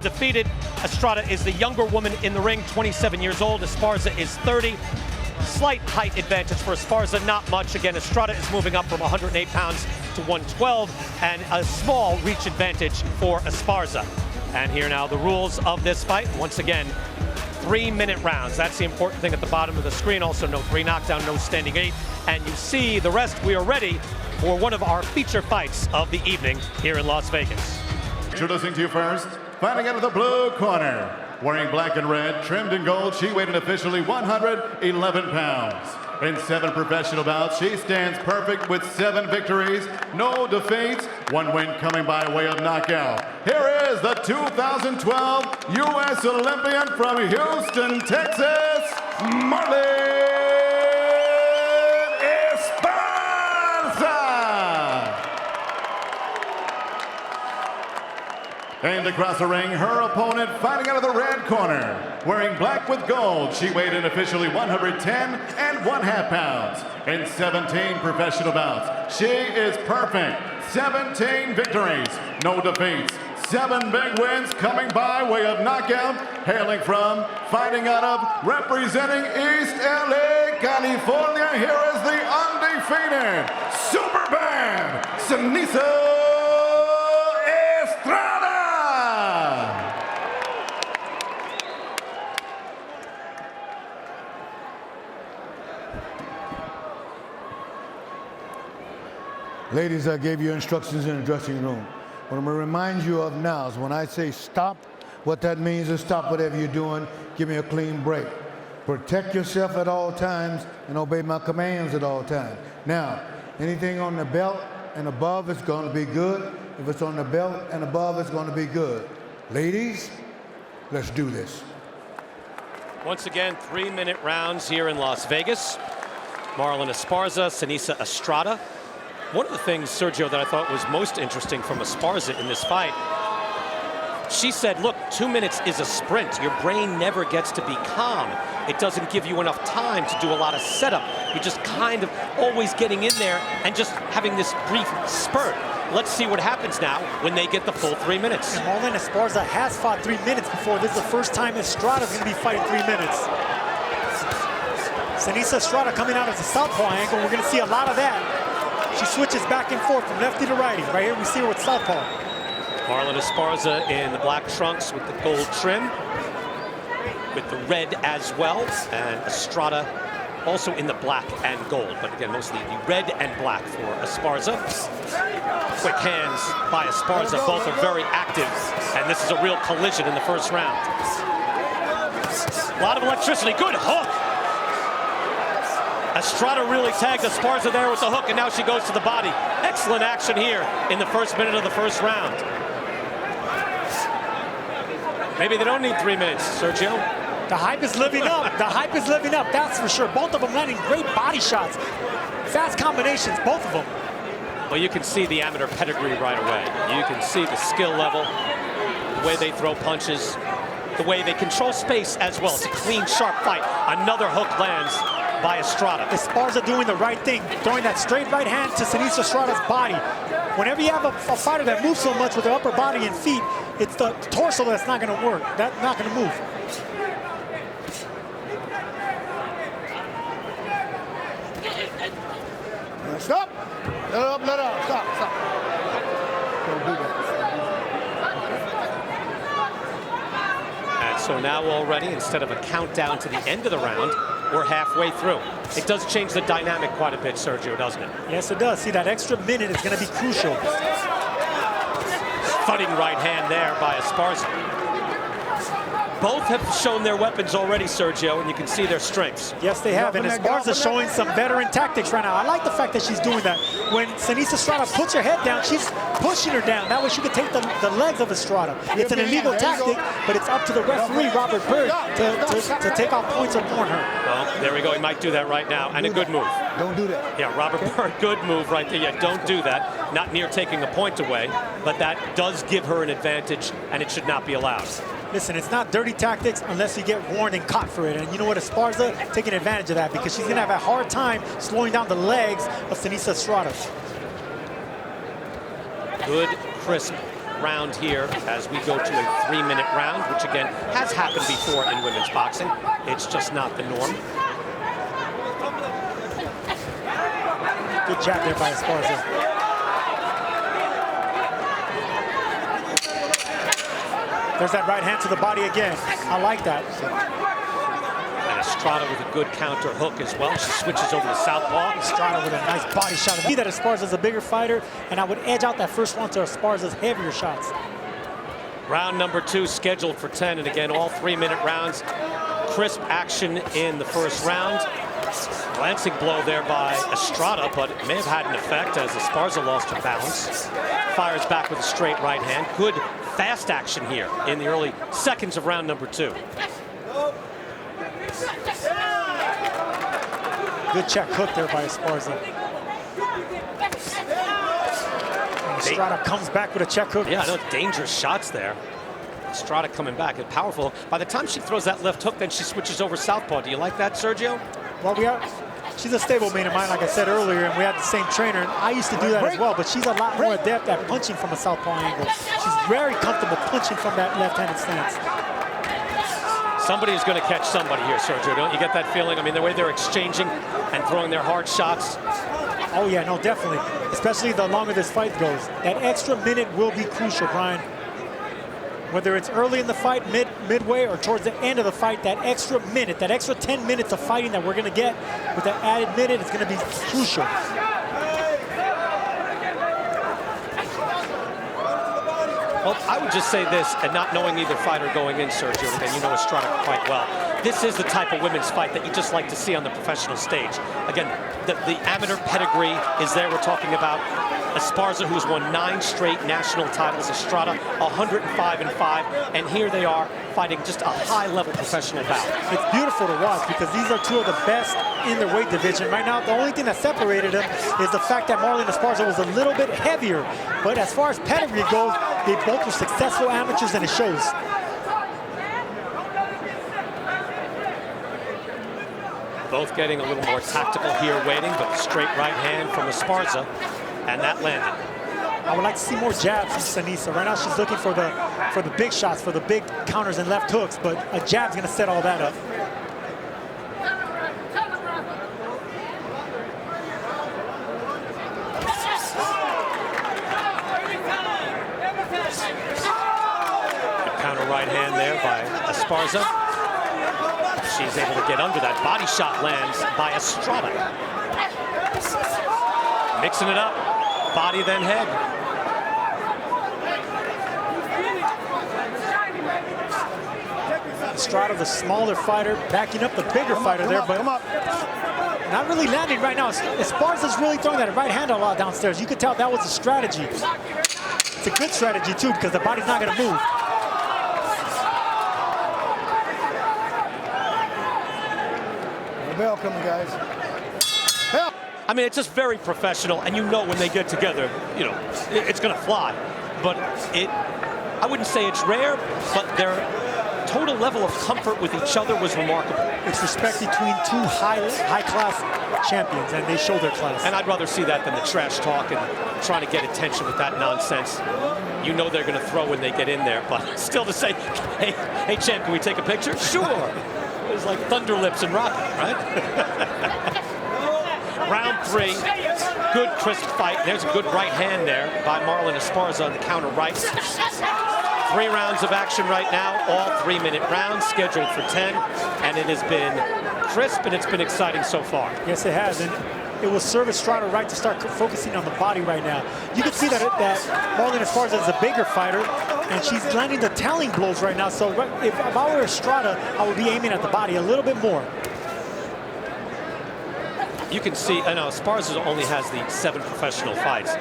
Defeated, Estrada is the younger woman in the ring, 27 years old. Esparza is 30. Slight height advantage for Esparza, not much. Again, Estrada is moving up from 108 pounds to 112, and a small reach advantage for Esparza. And here now the rules of this fight. Once again, 3-minute rounds. That's the important thing at the bottom of the screen. Also, no 3 knockdown, no standing 8. And you see the rest. We are ready for one of our feature fights of the evening here in Las Vegas. Introducing to you first, fighting out of the blue corner, wearing black and red, trimmed in gold, she weighed in officially 111 pounds. In 7 professional bouts, she stands perfect with 7 victories, no defeats, 1 win coming by way of knockout. Here is the 2012 U.S. Olympian from Houston, Texas, Marlen Esparza. And across the ring, her opponent fighting out of the red corner. Wearing black with gold, she weighed in officially 110 1/2 pounds. In 17 professional bouts, she is perfect. 17 victories, no defeats. 7 big wins coming by way of knockout. Hailing from, fighting out of, representing East LA, California. Here is the undefeated Superman, Seniesa Estrada. Ladies, I gave you instructions in the dressing room. What I'm going to remind you of now is when I say stop, what that means is stop whatever you're doing, give me a clean break. Protect yourself at all times and obey my commands at all times. Now, anything on the belt and above is going to be good. If it's on the belt and above, it's going to be good. Ladies, let's do this. Once again, 3-minute rounds here in Las Vegas. Marlen Esparza, Seniesa Estrada. One of the things, Sergio, that I thought was most interesting from Esparza in this fight, she said, look, 2 minutes is a sprint. Your brain never gets to be calm. It doesn't give you enough time to do a lot of setup. You're just kind of always getting in there and just having this brief spurt. Let's see what happens now when they get the full 3 minutes. And Marlen Esparza has fought 3 minutes before. This is the first time Estrada's going to be fighting 3 minutes. Seniesa Estrada coming out as a southpaw angle. We're going to see a lot of that. She switches back and forth from lefty to righty. Right here we see her with southpaw. Marlen Esparza in the black trunks with the gold trim, with the red as well, and Estrada also in the black and gold, but again mostly the red and black for Esparza. Quick hands by Esparza, both are very active, and this is a real collision in the first round. A lot of electricity, good hook! Estrada really tagged Esparza there with the hook, and now she goes to the body. Excellent action here in the first minute of the first round. Maybe they don't need 3 minutes, Sergio. The hype is living up. The hype is living up, that's for sure. Both of them landing great body shots. Fast combinations, both of them. Well, you can see the amateur pedigree right away. You can see the skill level, the way they throw punches, the way they control space as well. It's a clean, sharp fight. Another hook lands by Estrada. Esparza doing the right thing, throwing that straight right hand to Seniesa Estrada's body. Whenever you have a fighter that moves so much with their upper body and feet, it's the torso that's not going to work. That's not going to move. Stop! Let up, let up. Stop, stop. Don't do that. And so now already, instead of a countdown to the end of the round, we're halfway through. It does change the dynamic quite a bit, Sergio, doesn't it? Yes, it does. See, that extra minute is going to be crucial. Thudding right hand there by Esparza. Both have shown their weapons already, Sergio, and you can see their strengths. Yes, they have, and Esparza's showing some veteran tactics right now. I like the fact that she's doing that. When Seniesa Estrada puts her head down, she's pushing her down. That way she can take the legs of Estrada. It's an illegal tactic, but it's up to the referee, Robert Byrd, to take off points or warn her. Well, there we go. He might do that right now, and a good move. Don't do that. Yeah, Robert Byrd, good move right there. Yeah, don't do that. Not near taking a point away, but that does give her an advantage, and it should not be allowed. Listen, it's not dirty tactics unless you get warned and caught for it. And you know what, Esparza taking advantage of that because she's going to have a hard time slowing down the legs of Seniesa Estrada. Good, crisp round here as we go to a 3-minute round, which again has happened before in women's boxing. It's just not the norm. Good jab there by Esparza. There's that right hand to the body again. I like that. And Estrada with a good counter hook as well. She switches over to southpaw. Estrada with a nice body shot. I see that Esparza's a bigger fighter, and I would edge out that first one to Esparza's heavier shots. Round number 2 scheduled for 10, and again, all 3-minute rounds. Crisp action in the first round. Glancing blow there by Estrada, but it may have had an effect as Esparza lost her balance. Fires back with a straight right hand. Good fast action here in the early seconds of round number 2. Good check hook there by Esparza. And Estrada comes back with a check hook. Yeah, no, dangerous shots there. Estrada coming back and powerful. By the time she throws that left hook, then she switches over southpaw. Do you like that, Sergio? Well, she's a stable mate of mine, like I said earlier, and we had the same trainer. And I used to do that as well, but she's a lot more adept at punching from a southpaw angle. She's very comfortable punching from that left-handed stance. Somebody is going to catch somebody here, Sergio. Don't you get that feeling? I mean, the way they're exchanging and throwing their hard shots. Oh, yeah, no, definitely. Especially the longer this fight goes. That extra minute will be crucial, Brian. Whether it's early in the fight, midway, or towards the end of the fight, that extra minute, that extra 10 minutes of fighting that we're going to get with that added minute is going to be crucial. Well, I would just say this, and not knowing either fighter going in, Sergio, and you know Estrada quite well. This is the type of women's fight that you just like to see on the professional stage. Again, the amateur pedigree is there. We're talking about Esparza, who's won 9 straight national titles. Estrada, 105-5, and here they are fighting just a high-level professional bout. It's beautiful to watch because these are two of the best in their weight division. Right now, the only thing that separated them is the fact that Marlen Esparza was a little bit heavier. But as far as pedigree goes, they both were successful amateurs, and it shows. Both getting a little more tactical here, waiting, but straight right hand from Esparza, and that landed. I would like to see more jabs from Seniesa. Right now, she's looking for the big shots, for the big counters and left hooks, but a jab's going to set all that up. Good counter right hand there by Esparza. She's able to get under that. Body shot lands by Estrada. Mixing it up. Body then head. Estrada, the smaller fighter, backing up the bigger fighter there, but not really landing right now. Esparza's really throwing that right hand a lot downstairs. You could tell that was a strategy. It's a good strategy, too, because the body's not going to move. Bell coming, guys. Help! I mean, it's just very professional, and you know when they get together, you know, it's going to fly. But I wouldn't say it's rare, but their total level of comfort with each other was remarkable. It's respect between two high-class champions, and they show their class. And I'd rather see that than the trash talk and trying to get attention with that nonsense. You know they're going to throw when they get in there, but still to say, hey, champ, can we take a picture? Sure. It was like Thunder Lips and Rocky, right? Round 3, good crisp fight. There's a good right hand there by Marlen Esparza on the counter right. 3 rounds of action right now, all 3-minute rounds, scheduled for 10, and it has been crisp and it's been exciting so far. Yes, it has, and it will serve Estrada right to start focusing on the body right now. You can see that Marlen Esparza is a bigger fighter, and she's landing the telling blows right now. So if I were Estrada, I would be aiming at the body a little bit more. You can see, I know Esparza only has the 7 professional fights,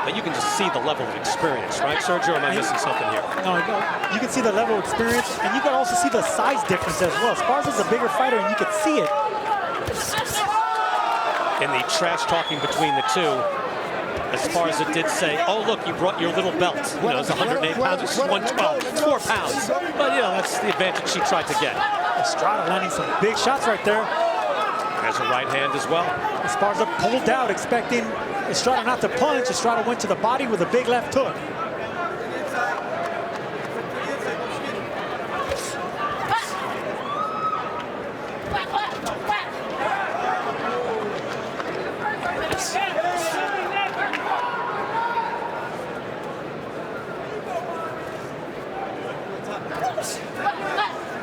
but you can just see the level of experience, right, Sergio? Or am I missing something here? No, you can see the level of experience, and you can also see the size difference as well. Esparza's a bigger fighter, and you can see it. In the trash talking between the two, Esparza did say, oh, look, you brought your little belt. You know, it's 108 pounds, it's 112, it's 4 pounds. But, you know, that's the advantage she tried to get. Estrada landing some big shots right there. There's a right hand as well. Esparza pulled out, expecting Estrada not to punch. Estrada went to the body with a big left hook.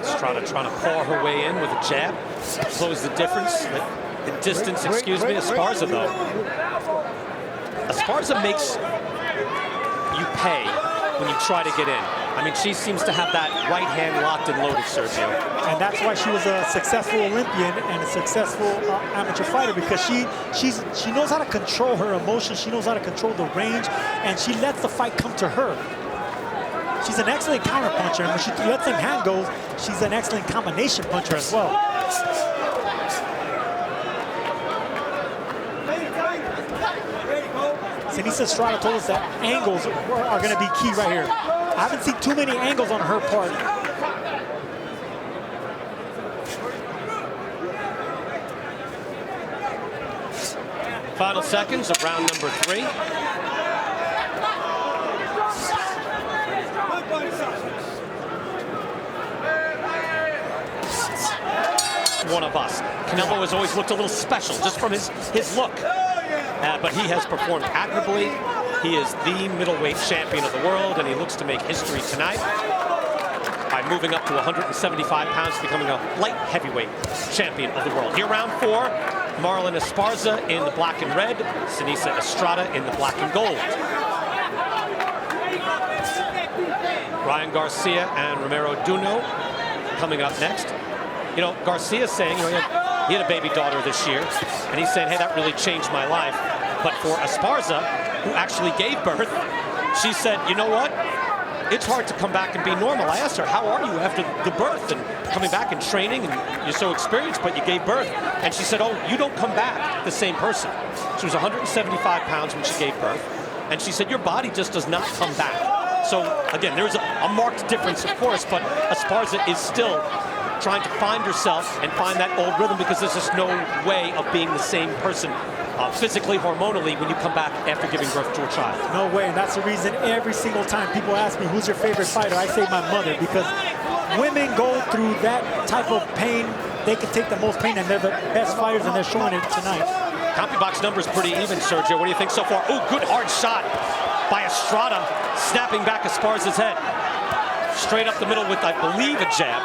Estrada trying to paw her way in with a jab, close the difference, the distance, excuse me. Esparza, though. Esparza makes you pay when you try to get in. I mean, she seems to have that right hand locked and loaded, Sergio. And that's why she was a successful Olympian and a successful amateur fighter, because she knows how to control her emotions, she knows how to control the range, and she lets the fight come to her. She's an excellent counter puncher, and when she lets them hand go, she's an excellent combination puncher as well. Seniesa Estrada told us that angles are going to be key right here. I haven't seen too many angles on her part. Final seconds of round number 3. One of us. Canelo has always looked a little special just from his look. But he has performed admirably. He is the middleweight champion of the world, and he looks to make history tonight by moving up to 175 pounds, becoming a light heavyweight champion of the world. Here, round 4, Marlen Esparza in the black and red, Seniesa Estrada in the black and gold. Ryan Garcia and Romero Duno coming up next. You know, Garcia's saying, you know, he had a baby daughter this year, and he's saying, hey, that really changed my life. But for Esparza, who actually gave birth, she said, you know what? It's hard to come back and be normal. I asked her, how are you after the birth and coming back and training, and you're so experienced, but you gave birth. And she said, oh, you don't come back the same person. She was 175 pounds when she gave birth. And she said, your body just does not come back. So again, there's a marked difference, of course, but Esparza is still trying to find herself and find that old rhythm, because there's just no way of being the same person physically, hormonally, when you come back after giving birth to a child. No way, and that's the reason every single time people ask me, who's your favorite fighter, I say my mother, because women go through that type of pain. They can take the most pain, and they're the best fighters, and they're showing it tonight. CompuBox numbers pretty even, Sergio. What do you think so far? Oh, good hard shot by Estrada, snapping back Esparza's head. Straight up the middle with, I believe, a jab.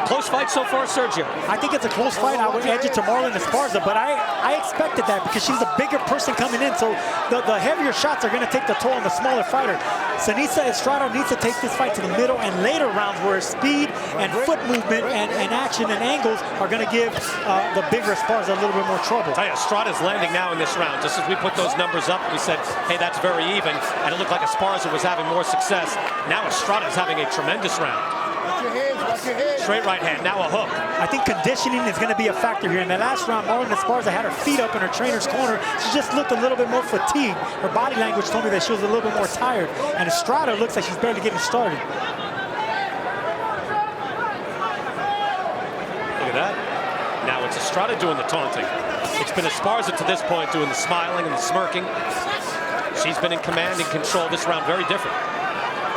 Close fight so far, Sergio? I think it's a close fight. I would edge it to Marlen Esparza, but I expected that because she's a bigger person coming in, so the heavier shots are going to take the toll on the smaller fighter. Seniesa Estrada needs to take this fight to the middle and later rounds, where speed and foot movement and action and angles are going to give the bigger Esparza a little bit more trouble. Tell you, Estrada's landing now in this round. Just as we put those numbers up, we said, hey, that's very even, and it looked like Esparza was having more success. Now Estrada's having a tremendous round. Straight right hand, now a hook. I think conditioning is going to be a factor here. In the last round, Marlen Esparza had her feet up in her trainer's corner. She just looked a little bit more fatigued. Her body language told me that she was a little bit more tired. And Estrada looks like she's barely getting started. Look at that. Now it's Estrada doing the taunting. It's been Esparza to this point doing the smiling and the smirking. She's been in command and control this round. Very different,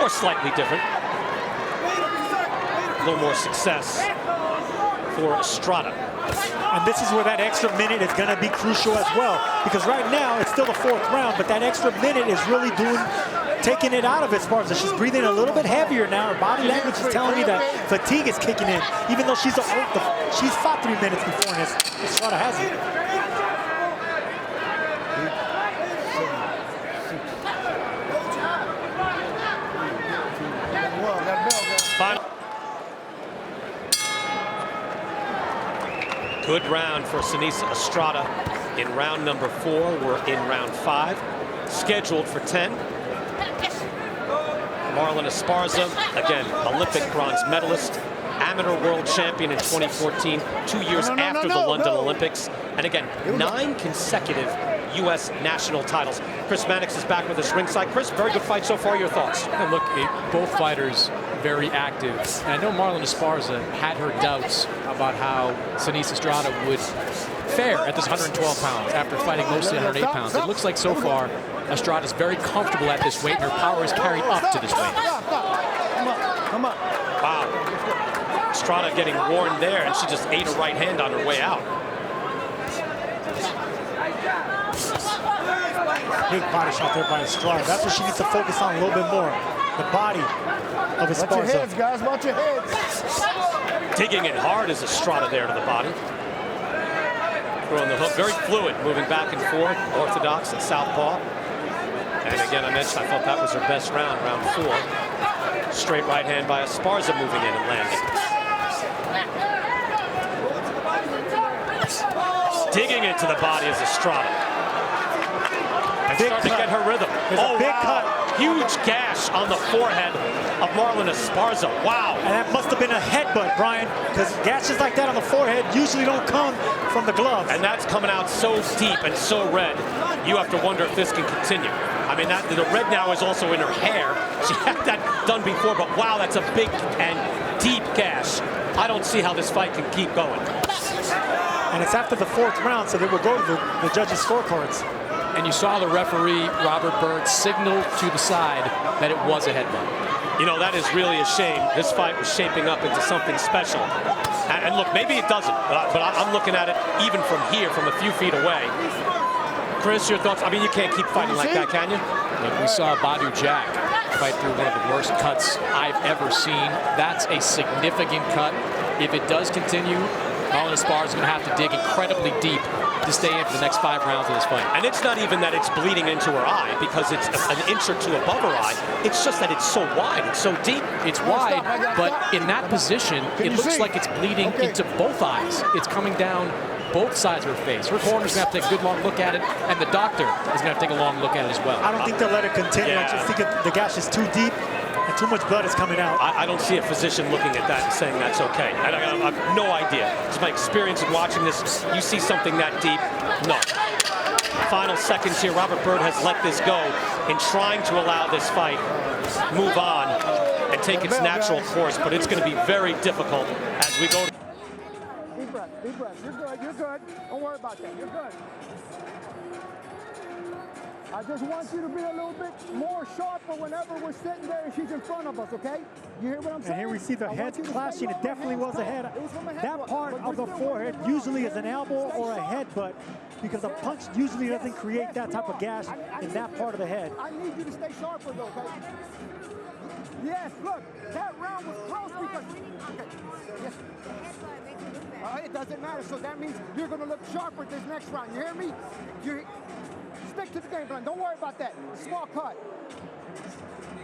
or slightly different. A little more success for Estrada. And this is where that extra minute is going to be crucial as well, because right now it's still the 4th round, but that extra minute is really taking it out of Esparza. She's breathing a little bit heavier now. Her body language is telling me that fatigue is kicking in, even though she's fought 3 minutes before, and Estrada hasn't. Final. Good round for Seniesa Estrada in round number 4. We're in round 5, scheduled for 10. Marlen Esparza, again, Olympic bronze medalist, amateur world champion in 2014, 2 years after the London Olympics, and again, 9 consecutive U.S. national titles. Chris Mannix is back with us ringside. Chris, very good fight so far. Your thoughts? And look, both fighters very active. And I know Marlen Esparza had her doubts about how Seniesa Estrada would fare at this 112 pounds after fighting mostly 108 pounds. It looks like so far Estrada's very comfortable at this weight, and her power is carried up to this weight. Come on. Wow. Estrada getting worn there, and she just ate a right hand on her way out. Big body shot there by Estrada. That's what she needs to focus on a little bit more. the body of Watch your Esparza. heads, guys. Watch your heads. Digging it hard is Estrada there to the body. Throwing the hook, very fluid, moving back and forth, orthodox and southpaw. And again, I mentioned I thought that was her best round, round 4. Straight right hand by Esparza moving in and landing. Digging into the body is Estrada. And starting to get her rhythm. There's a big cut. Huge gash on the forehead of Marlen Esparza. Wow. And that must have been a headbutt, Brian, because gashes like that on the forehead usually don't come from the glove. And that's coming out so deep and so red, you have to wonder if this can continue. I mean, the red now is also in her hair. She had that done before, but wow, that's a big and deep gash. I don't see how this fight can keep going. And it's after the 4th round, so they will go to the judges' scorecards. And you saw the referee, Robert Byrd, signal to the side that it was a headbutt. You know, that is really a shame. This fight was shaping up into something special. And look, maybe it doesn't, but I'm looking at it even from here, from a few feet away. Chris, your thoughts? I mean, you can't keep fighting like that, can you? Look, we saw Badu Jack fight through one of the worst cuts I've ever seen. That's a significant cut. If it does continue, Marlen Esparza is going to have to dig incredibly deep to stay in for the next 5 rounds of this fight. And it's not even that it's bleeding into her eye because it's an inch or 2 above her eye. It's just that it's so wide, it's so deep. It's wide, but in that position, it looks like it's bleeding into both eyes. It's coming down both sides of her face. Her corner's going to have to take a good long look at it, and the doctor is going to have to take a long look at it as well. I don't think they'll let it continue. I just think the gash is too deep and too much blood is coming out. I don't see a physician looking at that and saying that's okay. I have no idea. It's my experience in watching this. You see something that deep, no. Final seconds here. Robert Byrd has let this go in trying to allow this fight move on and take its natural course, but it's going to be very difficult as we go. Deep breath, deep breath. You're good, you're good. Don't worry about that, you're good. I just want you to be a little bit more sharper whenever we're sitting there and she's in front of us, okay? You hear what I'm saying? And here we see the heads clashing. It definitely was a head. That part of the forehead usually is an elbow or a headbutt because a punch usually doesn't create that type of gash in that part of the head. I need you to stay sharper though, okay? Yes, look, that round was close because... Okay. Yes. It doesn't matter, so that means you're going to look sharper this next round. You hear me? Stick to the game plan. Don't worry about that. Small cut.